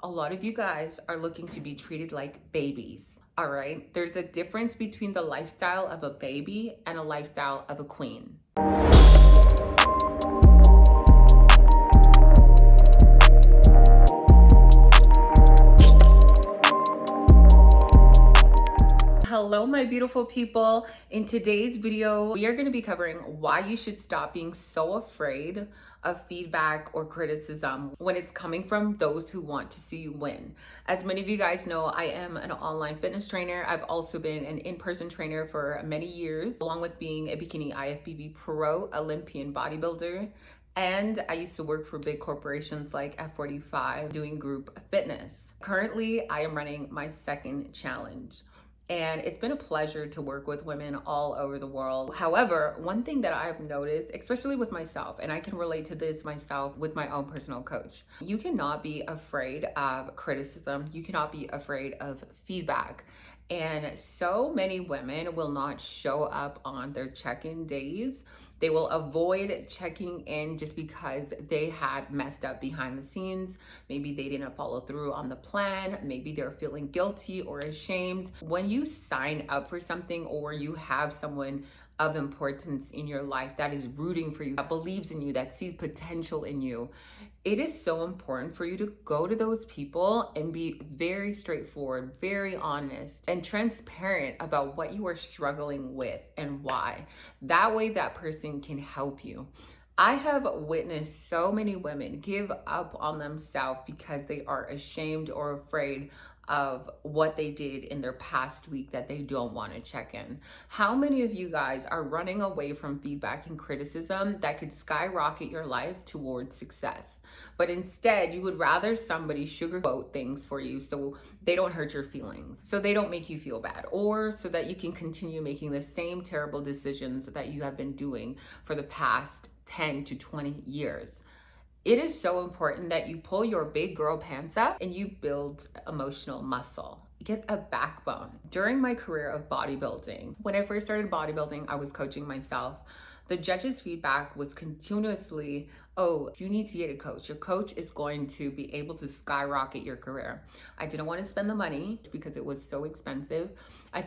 A lot of you guys are looking to be treated like babies. All right. There's a difference between the lifestyle of a baby and a lifestyle of a queen. Hello, my beautiful people. In today's video, we are going to be covering why you should stop being so afraid of feedback or criticism when it's coming from those who want to see you win. As many of you guys know, I am an online fitness trainer. I've also been an in-person trainer for many years, along with being a bikini IFBB pro Olympian bodybuilder. And I used to work for big corporations like F45 doing group fitness. Currently, I am running my second challenge. And it's been a pleasure to work with women all over the world. However, one thing that I've noticed, especially with myself, and I can relate to this myself with my own personal coach, you cannot be afraid of criticism. You cannot be afraid of feedback. And so many women will not show up on their check-in days. They will avoid checking in just because they had messed up behind the scenes. Maybe they didn't follow through on the plan. Maybe they're feeling guilty or ashamed. When you sign up for something or you have someone of importance in your life that is rooting for you, that believes in you, that sees potential in you, it is so important for you to go to those people and be very straightforward, very honest, and transparent about what you are struggling with and why. That way, that person can help you. I have witnessed so many women give up on themselves because they are ashamed or afraid of what they did in their past week that they don't want to check in. How many of you guys are running away from feedback and criticism that could skyrocket your life towards success? But instead, you would rather somebody sugarcoat things for you so they don't hurt your feelings, so they don't make you feel bad, or so that you can continue making the same terrible decisions that you have been doing for the past 10 to 20 years. It is so important that you pull your big girl pants up and you build emotional muscle. Get a backbone. During my career of bodybuilding, when I first started bodybuilding, I was coaching myself. The judges' feedback was continuously, oh, you need to get a coach. Your coach is going to be able to skyrocket your career. I didn't want to spend the money because it was so expensive. I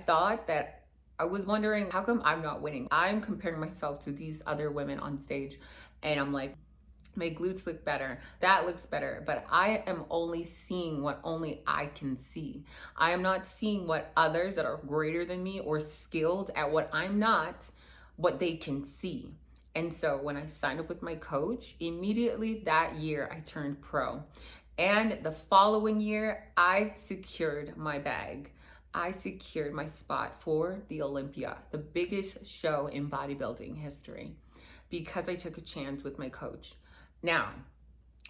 was wondering, how come I'm not winning? I'm comparing myself to these other women on stage, and I'm like, my glutes look better, that looks better, but I am only seeing what only I can see. I am not seeing what others that are greater than me or skilled at what I'm not, what they can see. And so when I signed up with my coach, immediately that year I turned pro. And the following year, I secured my bag. I secured my spot for the Olympia, the biggest show in bodybuilding history, because I took a chance with my coach. Now,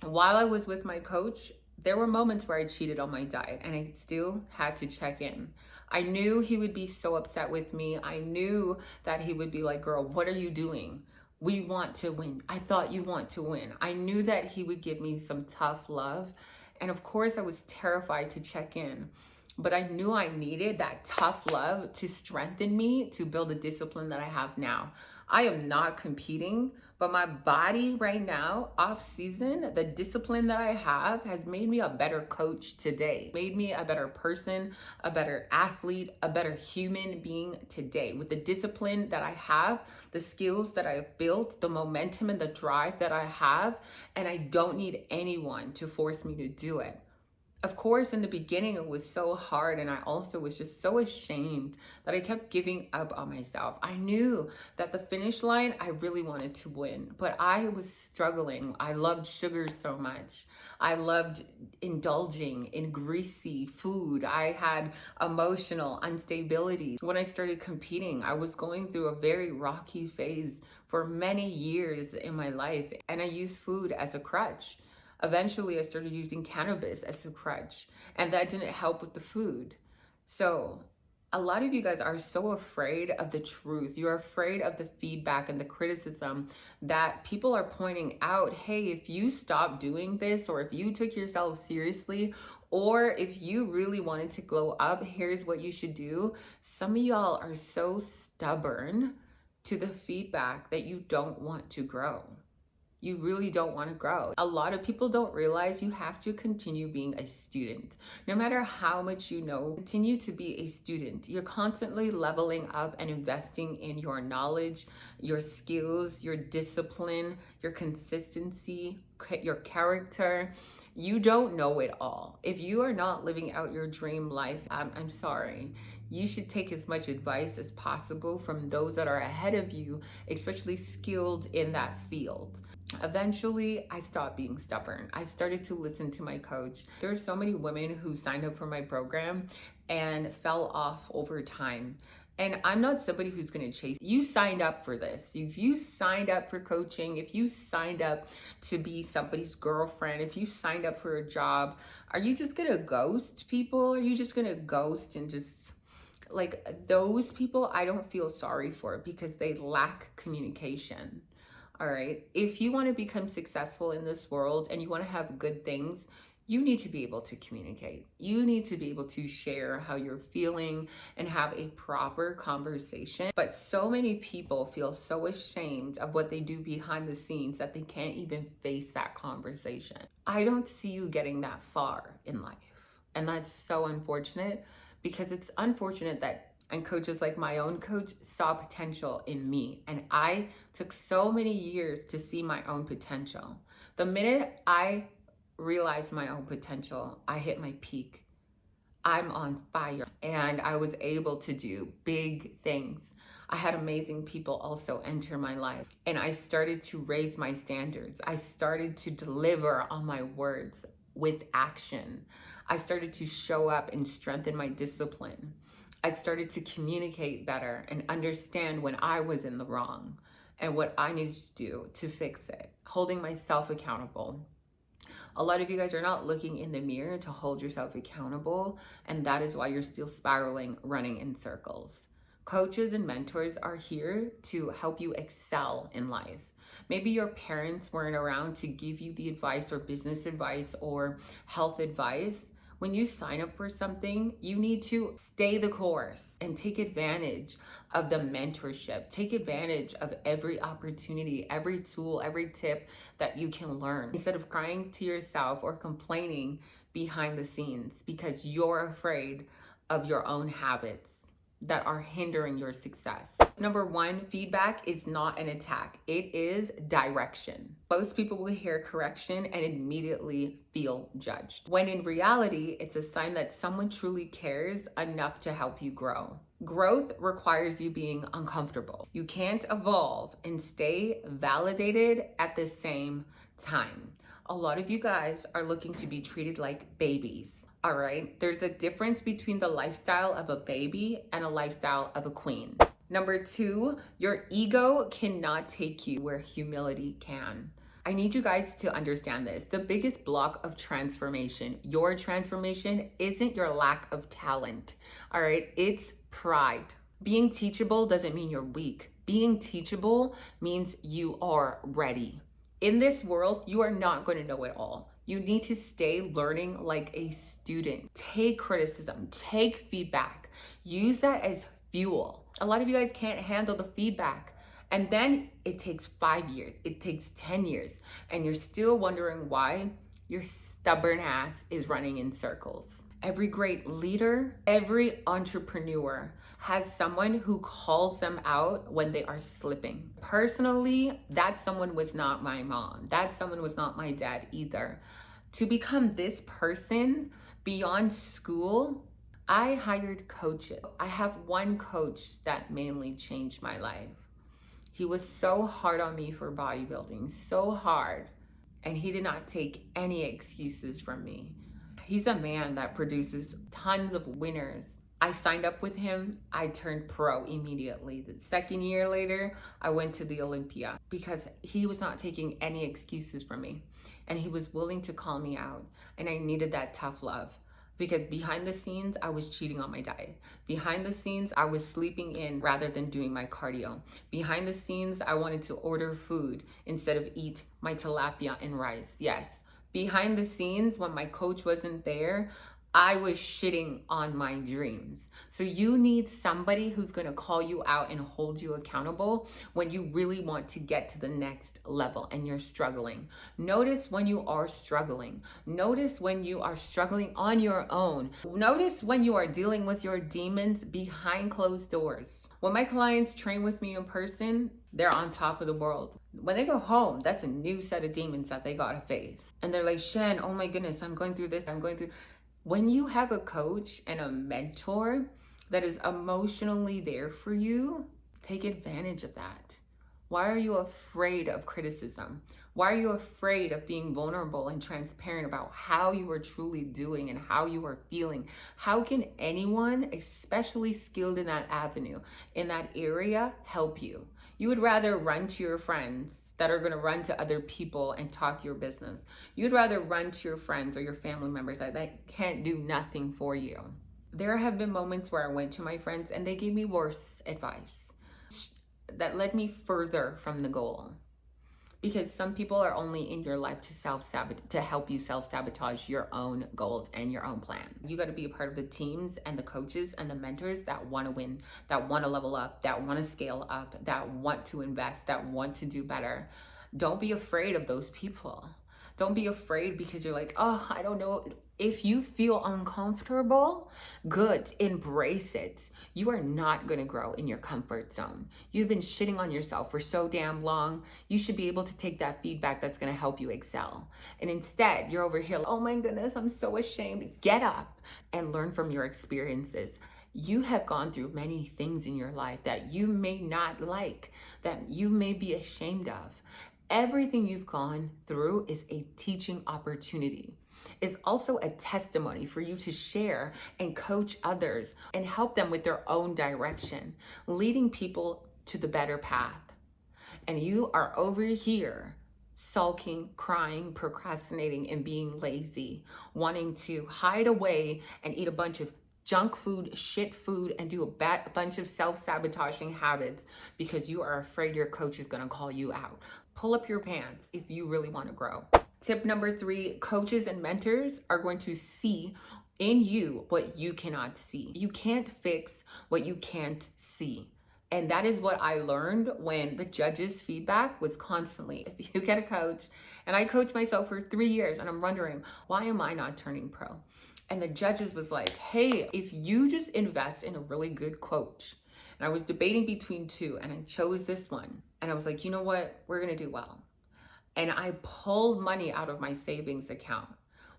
while I was with my coach, there were moments where I cheated on my diet and I still had to check in. I knew he would be so upset with me. I knew that he would be like, girl, what are you doing? We want to win. I thought you want to win. I knew that he would give me some tough love. And of course, I was terrified to check in. But I knew I needed that tough love to strengthen me to build a discipline that I have now. I am not competing, but my body right now, off season, the discipline that I have has made me a better coach today, made me a better person, a better athlete, a better human being today. With the discipline that I have, the skills that I've built, the momentum and the drive that I have, and I don't need anyone to force me to do it. Of course, in the beginning, it was so hard, and I also was just so ashamed that I kept giving up on myself. I knew that the finish line, I really wanted to win, but I was struggling. I loved sugar so much. I loved indulging in greasy food. I had emotional instability. When I started competing, I was going through a very rocky phase for many years in my life, and I used food as a crutch. Eventually, I started using cannabis as a crutch, and that didn't help with the food. So a lot of you guys are so afraid of the truth. You're afraid of the feedback and the criticism that people are pointing out. Hey, if you stop doing this, or if you took yourself seriously, or if you really wanted to glow up, here's what you should do. Some of y'all are so stubborn to the feedback that you don't want to grow. you really don't want to grow. A lot of people don't realize you have to continue being a student. No matter how much you know, continue to be a student. You're constantly leveling up and investing in your knowledge, your skills, your discipline, your consistency, your character. You don't know it all. If you are not living out your dream life, I'm sorry. You should take as much advice as possible from those that are ahead of you, especially skilled in that field. Eventually, I stopped being stubborn. I started to listen to my coach. There are so many women who signed up for my program and fell off over time. And I'm not somebody who's going to chase. You signed up for this. If you signed up for coaching, if you signed up to be somebody's girlfriend, if you signed up for a job, are you just going to ghost people? Are you just going to ghost and just like those people? I don't feel sorry for because they lack communication. All right. If you want to become successful in this world and you want to have good things, you need to be able to communicate. You need to be able to share how you're feeling and have a proper conversation. But so many people feel so ashamed of what they do behind the scenes that they can't even face that conversation. I don't see you getting that far in life. And that's so unfortunate, because it's unfortunate that and coaches like my own coach saw potential in me. And I took so many years to see my own potential. The minute I realized my own potential, I hit my peak. I'm on fire. And I was able to do big things. I had amazing people also enter my life. And I started to raise my standards. I started to deliver on my words with action. I started to show up and strengthen my discipline. I started to communicate better and understand when I was in the wrong and what I needed to do to fix it, holding myself accountable. A lot of you guys are not looking in the mirror to hold yourself accountable, and that is why you're still spiraling, running in circles. Coaches and mentors are here to help you excel in life. Maybe your parents weren't around to give you the advice or business advice or health advice. When you sign up for something, you need to stay the course and take advantage of the mentorship. Take advantage of every opportunity, every tool, every tip that you can learn, instead of crying to yourself or complaining behind the scenes because you're afraid of your own habits that are hindering your success. Number one, feedback is not an attack. It is direction. Most people will hear correction and immediately feel judged, when in reality, it's a sign that someone truly cares enough to help you grow. Growth requires you being uncomfortable. You can't evolve and stay validated at the same time. A lot of you guys are looking to be treated like babies. All right, there's a difference between the lifestyle of a baby and a lifestyle of a queen. Number two, your ego cannot take you where humility can. I need you guys to understand this. The biggest block of transformation, your transformation, isn't your lack of talent. All right, it's pride. Being teachable doesn't mean you're weak. Being teachable means you are ready. In this world, you are not going to know it all. You need to stay learning like a student. Take criticism, take feedback, use that as fuel. A lot of you guys can't handle the feedback. And then it takes 5 years, it takes 10 years, and you're still wondering why your stubborn ass is running in circles. Every great leader, every entrepreneur has someone who calls them out when they are slipping. Personally, that someone was not my mom. That someone was not my dad either. To become this person beyond school, I hired coaches. I have one coach that mainly changed my life. He was so hard on me for bodybuilding, so hard, and he did not take any excuses from me. He's a man that produces tons of winners. I signed up with him. I turned pro immediately. The second year later, I went to the Olympia because he was not taking any excuses from me. And he was willing to call me out. And I needed that tough love, because behind the scenes, I was cheating on my diet. Behind the scenes, I was sleeping in rather than doing my cardio. Behind the scenes, I wanted to order food instead of eat my tilapia and rice. Yes. Behind the scenes, when my coach wasn't there, I was shitting on my dreams. So you need somebody who's going to call you out and hold you accountable when you really want to get to the next level and you're struggling. Notice when you are struggling. Notice when you are struggling on your own. Notice when you are dealing with your demons behind closed doors. When my clients train with me in person, they're on top of the world. When they go home, that's a new set of demons that they gotta face. And they're like, Shen, oh my goodness, I'm going through this, I'm going through. When you have a coach and a mentor that is emotionally there for you, take advantage of that. Why are you afraid of criticism? Why are you afraid of being vulnerable and transparent about how you are truly doing and how you are feeling? How can anyone, especially skilled in that avenue, in that area, help you? You would rather run to your friends that are going to run to other people and talk your business. You'd rather run to your friends or your family members that can't do nothing for you. There have been moments where I went to my friends and they gave me worse advice that led me further from the goal. Because some people are only in your life to help you self-sabotage your own goals and your own plan. You got to be a part of the teams and the coaches and the mentors that want to win, that want to level up, that want to scale up, that want to invest, that want to do better. Don't be afraid of those people. Don't be afraid because you're like, oh, I don't know. If you feel uncomfortable, good, embrace it. You are not going to grow in your comfort zone. You've been shitting on yourself for so damn long. You should be able to take that feedback that's going to help you excel. And instead, you're over here, oh my goodness, I'm so ashamed. Get up and learn from your experiences. You have gone through many things in your life that you may not like, that you may be ashamed of. Everything you've gone through is a teaching opportunity. It's also a testimony for you to share and coach others and help them with their own direction, leading people to the better path. And you are over here sulking, crying, procrastinating, and being lazy, wanting to hide away and eat a bunch of junk food, shit food, and do a bunch of self-sabotaging habits because you are afraid your coach is gonna call you out. Pull up your pants if you really wanna grow. Tip number 3, coaches and mentors are going to see in you what you cannot see. You can't fix what you can't see. And that is what I learned when the judges' feedback was constantly, if you get a coach, and I coached myself for 3 years and I'm wondering, why am I not turning pro? And the judges was like, hey, if you just invest in a really good coach, and I was debating between 2 and I chose this one. And I was like, you know what? We're gonna do well. And I pulled money out of my savings account,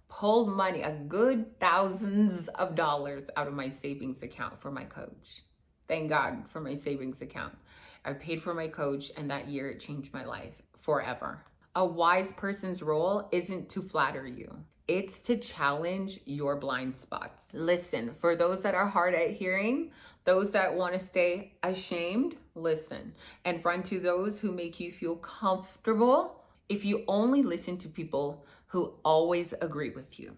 pulled money, a good thousands of dollars out of my savings account for my coach. Thank God for my savings account. I paid for my coach, and that year it changed my life forever. A wise person's role isn't to flatter you. It's to challenge your blind spots. Listen, for those that are hard at hearing, those that want to stay ashamed, listen, and run to those who make you feel comfortable. If you only listen to people who always agree with you,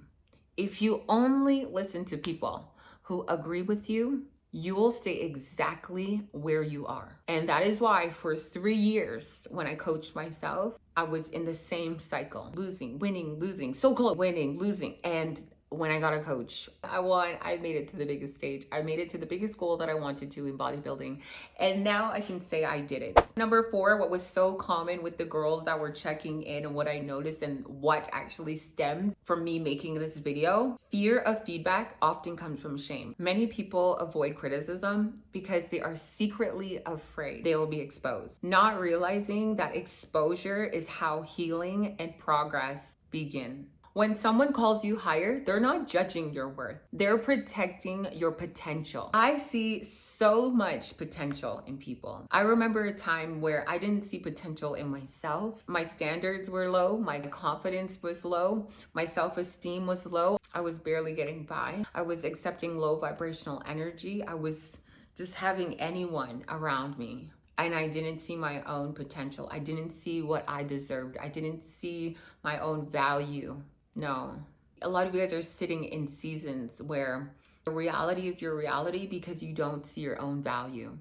if you only listen to people who agree with you, you will stay exactly where you are. And that is why for 3 years, when I coached myself, I was in the same cycle, losing, winning, losing, so close, winning, losing. And when I got a coach, I won. I made it to the biggest stage. I made it to the biggest goal that I wanted to in bodybuilding. And now I can say I did it. Number 4, what was so common with the girls that were checking in and what I noticed and what actually stemmed from me making this video, fear of feedback often comes from shame. Many people avoid criticism because they are secretly afraid they will be exposed, not realizing that exposure is how healing and progress begin. When someone calls you higher, they're not judging your worth. They're protecting your potential. I see so much potential in people. I remember a time where I didn't see potential in myself. My standards were low. My confidence was low. My self-esteem was low. I was barely getting by. I was accepting low vibrational energy. I was just having anyone around me. And I didn't see my own potential. I didn't see what I deserved. I didn't see my own value. No. A lot of you guys are sitting in seasons where the reality is your reality because you don't see your own value.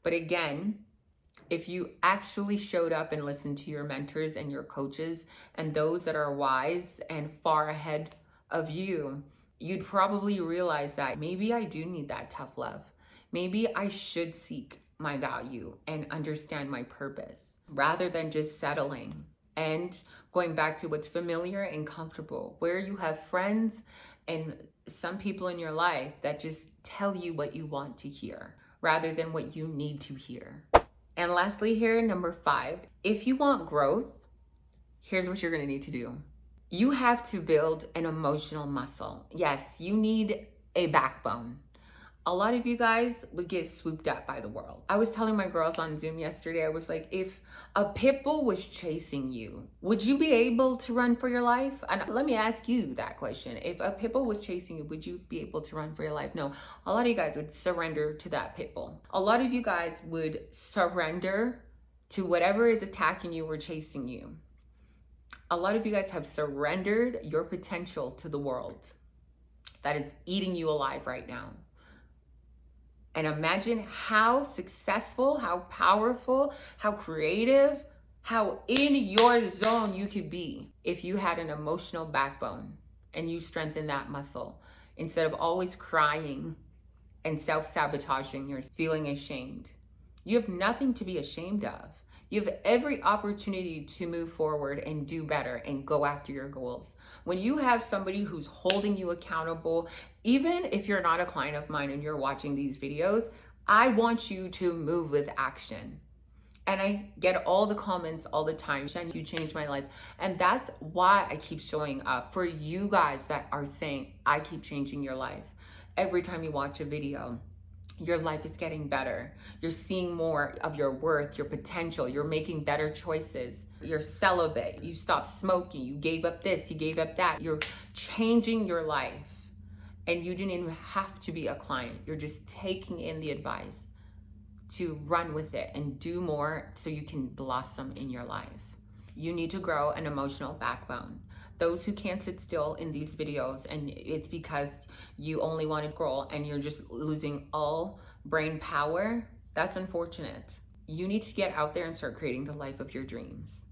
But again, if you actually showed up and listened to your mentors and your coaches and those that are wise and far ahead of you you'd probably realize that maybe I do need that tough love. Maybe I should seek my value and understand my purpose rather than just settling and going back to what's familiar and comfortable, where you have friends and some people in your life that just tell you what you want to hear rather than what you need to hear. And lastly here, number 5, if you want growth, here's what you're gonna need to do. You have to build an emotional muscle. Yes, you need a backbone. A lot of you guys would get swooped up by the world. I was telling my girls on Zoom yesterday, I was like, if a pit bull was chasing you, would you be able to run for your life? And let me ask you that question. If a pit bull was chasing you, would you be able to run for your life? No, a lot of you guys would surrender to that pit bull. A lot of you guys would surrender to whatever is attacking you or chasing you. A lot of you guys have surrendered your potential to the world that is eating you alive right now. And imagine how successful, how powerful, how creative, how in your zone you could be if you had an emotional backbone and you strengthen that muscle instead of always crying and self-sabotaging, you're feeling ashamed. You have nothing to be ashamed of. You have every opportunity to move forward and do better and go after your goals. When you have somebody who's holding you accountable, even if you're not a client of mine and you're watching these videos, I want you to move with action. And I get all the comments all the time, Shen, you changed my life. And that's why I keep showing up for you guys that are saying, I keep changing your life. Every time you watch a video, your life is getting better. You're seeing more of your worth, your potential. You're making better choices. You're celibate. You stopped smoking. You gave up this. You gave up that. You're changing your life. And you didn't even have to be a client. You're just taking in the advice to run with it and do more so you can blossom in your life. You need to grow an emotional backbone. Those who can't sit still in these videos, and it's because you only want to scroll and you're just losing all brain power, that's unfortunate. You need to get out there and start creating the life of your dreams.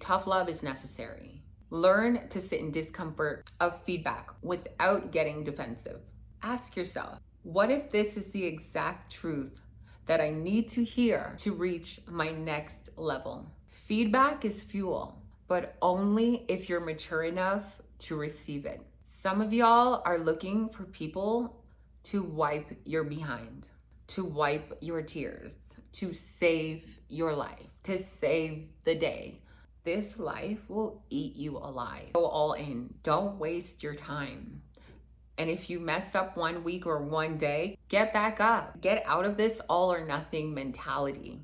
Tough love is necessary. Learn to sit in discomfort of feedback without getting defensive. Ask yourself, what if this is the exact truth that I need to hear to reach my next level? Feedback is fuel, but only if you're mature enough to receive it. Some of y'all are looking for people to wipe your behind, to wipe your tears, to save your life, to save the day. This life will eat you alive. Go all in. Don't waste your time. And if you mess up 1 week or 1 day, get back up. Get out of this all or nothing mentality.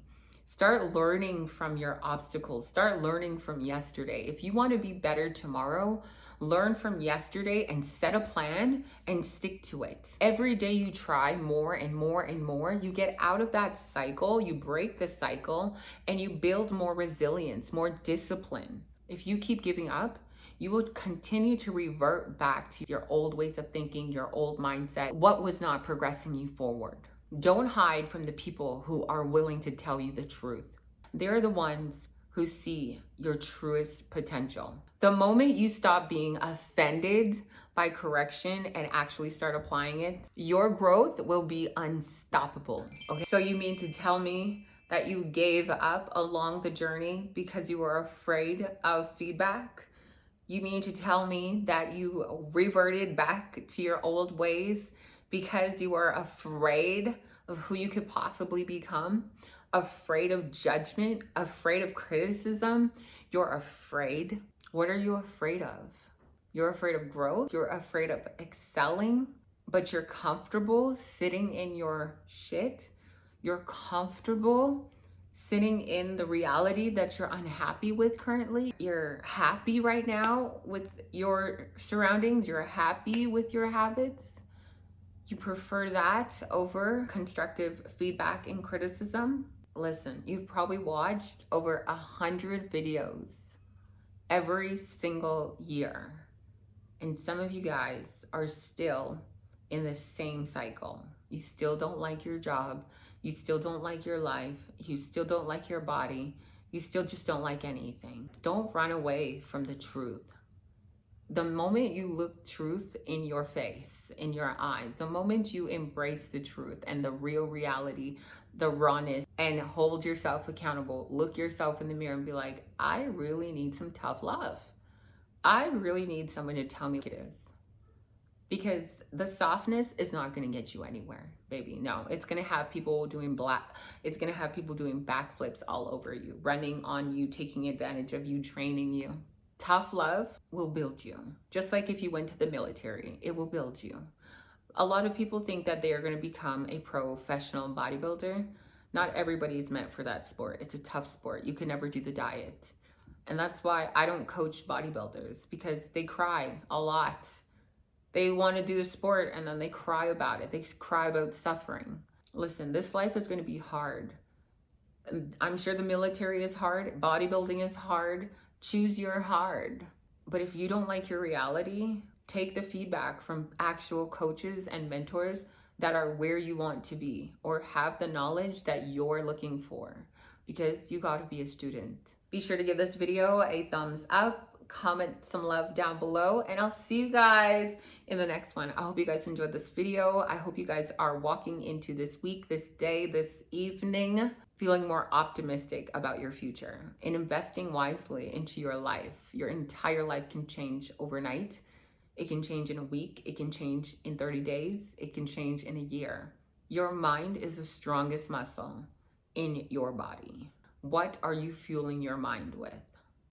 Start learning from your obstacles. Start learning from yesterday. If you want to be better tomorrow, learn from yesterday and set a plan and stick to it. Every day you try more and more and more, you get out of that cycle, you break the cycle, and you build more resilience, more discipline. If you keep giving up, you will continue to revert back to your old ways of thinking, your old mindset, what was not progressing you forward. Don't hide from the people who are willing to tell you the truth. They're the ones who see your truest potential. The moment you stop being offended by correction and actually start applying it, your growth will be unstoppable. Okay, so you mean to tell me that you gave up along the journey because you were afraid of feedback? You mean to tell me that you reverted back to your old ways because you were afraid of who you could possibly become? Afraid of judgment, afraid of criticism? You're afraid. What are you afraid of? You're afraid of growth. You're afraid of excelling, but you're comfortable sitting in your shit. You're comfortable sitting in the reality that you're unhappy with currently. You're happy right now with your surroundings. You're happy with your habits. You prefer that over constructive feedback and criticism. Listen, you've probably watched over 100 videos every single year. And some of you guys are still in the same cycle. You still don't like your job. You still don't like your life. You still don't like your body. You still just don't like anything. Don't run away from the truth. The moment you look truth in your face, in your eyes, the moment you embrace the truth and the real reality, the rawness, and hold yourself accountable, look yourself in the mirror and be like, I really need some tough love. I really need someone to tell me what it is. Because the softness is not going to get you anywhere, baby. No, it's going to have people doing it's going to have people doing backflips all over you, running on you, taking advantage of you, training you. Tough love will build you. Just like if you went to the military, it will build you. A lot of people think that they are going to become a professional bodybuilder. Not everybody is meant for that sport. It's a tough sport. You can never do the diet. And that's why I don't coach bodybuilders, because they cry a lot. They want to do the sport and then they cry about it. They cry about suffering. Listen, this life is going to be hard. I'm sure the military is hard. Bodybuilding is hard. Choose your hard. But if you don't like your reality, take the feedback from actual coaches and mentors that are where you want to be, or have the knowledge that you're looking for, because you got to be a student. Be sure to give this video a thumbs up, comment some love down below, and I'll see you guys in the next one. I hope you guys enjoyed this video. I hope you guys are walking into this week, this day, this evening, feeling more optimistic about your future and investing wisely into your life. Your entire life can change overnight. It can change in a week. It can change in 30 days. It can change in a year. Your mind is the strongest muscle in your body. What are you fueling your mind with?